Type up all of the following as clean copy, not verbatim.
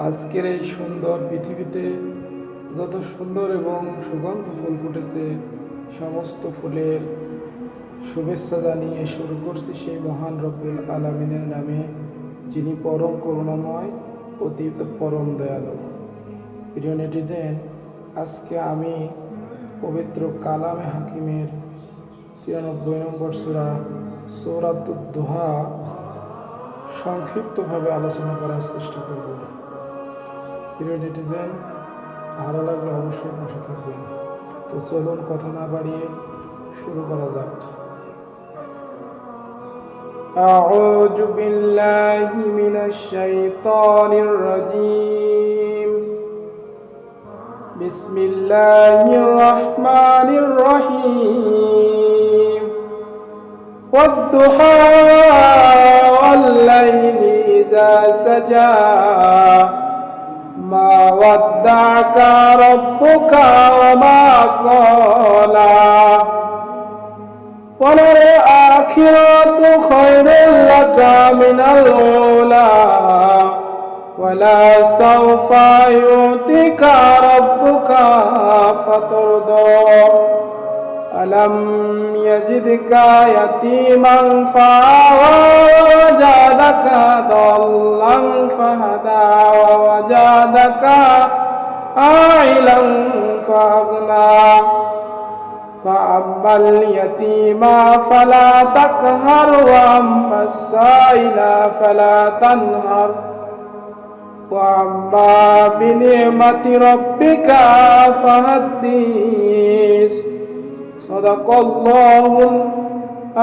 আজকের এই সুন্দর পৃথিবীতে যত সুন্দর এবং সুগন্ধ ফুল ফুটেছে, সমস্ত ফুলের শুভেচ্ছা জানিয়ে শুরু করছি সেই মহান রব্বুল আলামিনের নামে, যিনি পরম করুণাময়, অতি পরম দয়ালু। প্রিয় নেটিজেন, আজকে আমি পবিত্র কালামে হাকিমের 93 নম্বর সূরা সূরাতুদ দুহা সংক্ষিপ্তভাবে আলোচনা করার চেষ্টা করব। প্রিয় নেটিজেন, ভালো লাগলে অবশ্যই পাশে থাকবেন। তো চলুন কথা না বাড়িয়ে শুরু করা যাক। আউযু বিল্লাহি মিনাশ শাইতানির রাজীম। বিসমিল্লাহির রহমানির রহিম। ওয়াদ-দুহা ওয়াল-লাইলি ইযা সাজা মা ওয়াদ্দা'কা রাব্বুকা ওয়া মা ক্বালা ওয়ালাল আখিরাতু খায়রুল লাকা মিনাল উলা ওয়ালা সাওফা ইউতিকা রাব্বুকা ফাতারদা আলাম ইয়াজিদকা ইয়াতীমান ফাআওয়া ওয়াজাদাকা দাল্লান ফাহাদা ওয়া ওয়াজাদাকা আইলান ফাআগনা ফাআম্মাল ইয়াতীমা ফালা তাকহার ওয়া আম্মাস সাইলা ফালা তানহার ওয়া আম্মা বিনি'মাতি রাব্বিকা ফাহাদ্দিস। সাদাকাল্লাহুল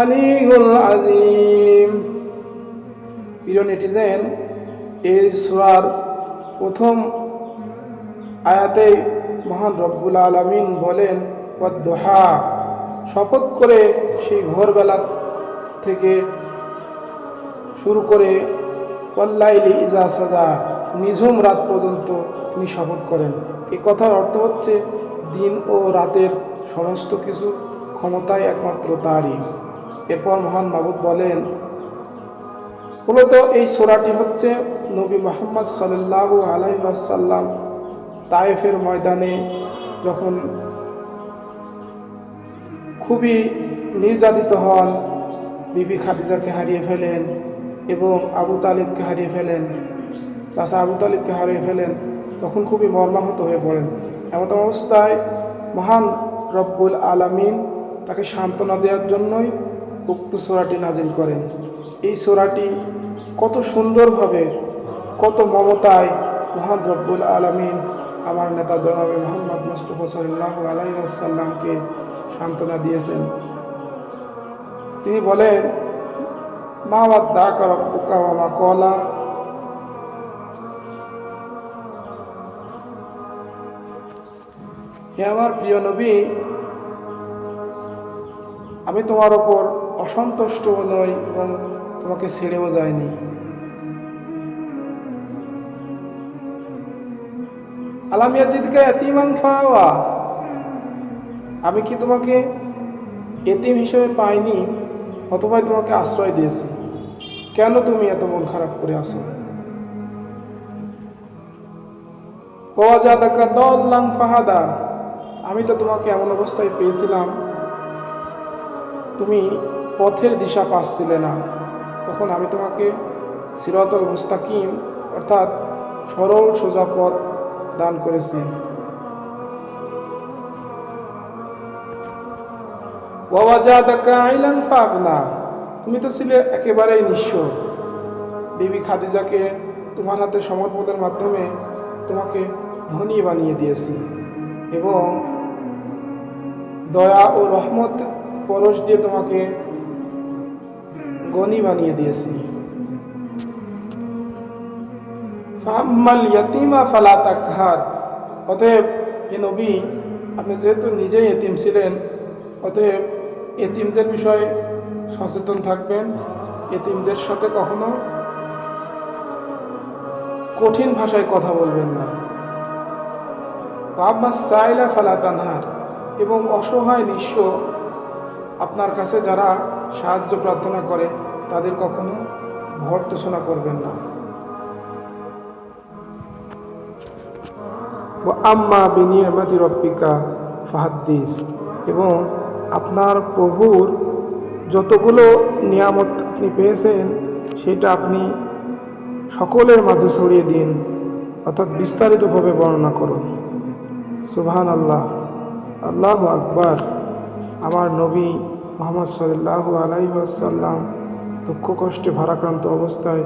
আলিয়্যুল আযীম। প্রিয় নেটিজেন, এই সূরার প্রথম আয়াতে মহান রব্বুল আলামিন বলেন ওয়াদ-দুহা, শপথ করে সেই ভোরবেলা থেকে শুরু করে ওয়াল-লাইলি ইযা সাজা, নিঝুম রাত পর্যন্ত তিনি শপথ করেন। এই কথার অর্থ হচ্ছে দিন ও রাতের সমস্ত কিছু ক্ষমতাই একমাত্র তারই। এরপর মহান মাবুদ বলেন, মূলত এই সূরাটি হচ্ছে নবী মুহাম্মদ সাল্লাল্লাহু আলাইহি ওয়াসাল্লাম তায়েফের ময়দানে যখন খুবই নির্যাতিত হন, বিবি খাদিজাকে হারিয়ে ফেলেন এবং আবু তালিবকে হারিয়ে ফেলেন, চাচা আবু তালিবকে হারিয়ে ফেলেন, তখন খুবই মর্মাহত হয়ে পড়েন। এমন অবস্থায় মহান রব্বুল আলামিন তাকে সান্ত্বনা দেওয়ার জন্যই উক্ত সূরাটি নাজিল করেন। এই সূরাটি কত সুন্দরভাবে, কত মমতায় মহান রব্বুল আলামিন আমার নেতা জনাবে মুহাম্মদ মুস্তাফা সাল্লাল্লাহু আলাইহি ওয়াসাল্লামকে সান্ত্বনা দিয়েছেন। তিনি বলেন, মা ওয়াদ্দা'কা রাব্বুকা ওয়া মা ক্বালা, হে আমার প্রিয় নবী, আমি তোমার ওপর অসন্তুষ্ট নই এবং তোমাকে ছেড়েও যায়নি। আলাম ইয়াজিদকা ইয়াতীমান ফাআওয়া, আমি কি তোমাকে এতিম হিসেবে পাইনি, অথবা তোমাকে আশ্রয় দিয়েছি? কেন তুমি এত মন খারাপ করে আছো? ওয়াজাদাকা দাল্লান ফাহাদা, আমি তো তোমাকে এমন অবস্থায় পেয়েছিলাম তুমি পথের দিশা পাচ্ছিলে না, তখন আমি তোমাকে সিরাতুল মুস্তাকিম অর্থাৎ সরল সোজা পথ দান করেছি। ওয়াজাদাকা আইলান ফাগনা, তুমি তো ছিলে একেবারেই নিঃস্ব। বিবি খাদিজাকে তোমার হাতে সমর্পণের মাধ্যমে তোমাকে ধনী বানিয়ে দিয়েছি এবং দয়া ও রহমত পরশ দিয়ে তোমাকে গনি বানিয়ে দিয়েছি। ফাআম্মাল ইয়াতীমা ফালা তাকহার, অতএব হে নবী, আপনি যেহেতু নিজেই এতিম ছিলেন, অতএব এতিমদের বিষয়ে সচেতন থাকবেন। এতিমদের সাথে কখনো কঠিন ভাষায় কথা বলবেন না। আম্মাস সাইলা ফালা তানহার, এবং অসহায় নিঃস্ব আপনার কাছে যারা সাহায্য প্রার্থনা করে তাদের কখনো ভর্ৎসনা করবেন না। ও আম্মা বিনিয়ামাতি রব্বিকা ফাহাদ্দিস, এবং আপনার প্রভুর যতগুলো নিয়ামত আপনি পেয়েছেন সেটা আপনি সকলের মাঝে ছড়িয়ে দিন, অর্থাৎ বিস্তারিতভাবে বর্ণনা করুন। সুবহান আল্লাহ, আল্লাহু আকবার। আমার নবী মুহাম্মদ সাল্লাল্লাহু আলাইহি ওয়াসাল্লাম দুঃখ কষ্টে ভারাক্রান্ত অবস্থায়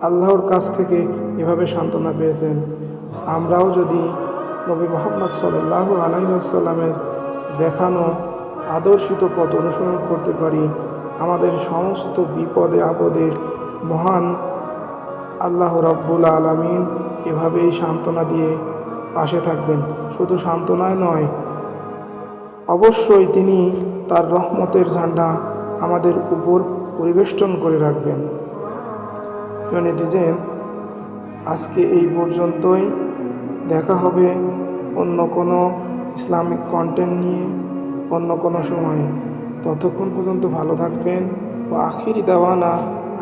আল্লাহর কাছ থেকে এভাবে সান্ত্বনা পেয়েছেন। আমরাও যদি নবী মুহাম্মদ সাল্লাল্লাহু আলাইহি ওয়াসাল্লামের দেখানো আদর্শিত পথ অনুসরণ করতে পারি, আমাদের সমস্ত বিপদে আপদে মহান আল্লাহ রাব্বুল আলামিন এভাবেই সান্ত্বনা দিয়ে পাশে থাকবেন। শুধু সান্ত্বনায় নয়, অবশ্যই তিনি তার রহমতের ঝান্ডা আমাদের উপর পরিবেষ্টন করে রাখবেন। নেটিজেন, আজকে এই পর্যন্তই। দেখা হবে অন্য কোনো ইসলামিক কন্টেন্ট নিয়ে অন্য কোনো সময়ে। ততক্ষণ পর্যন্ত ভালো থাকবেন। ও আখিরি দাওয়ানা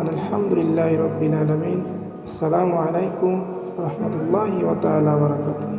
আলহামদুলিল্লাহি রাব্বিল আলামিন। আসসালামু আলাইকুম ওয়া রাহমাতুল্লাহি ওয়া তাআলা ওয়া বারাকাতুহু।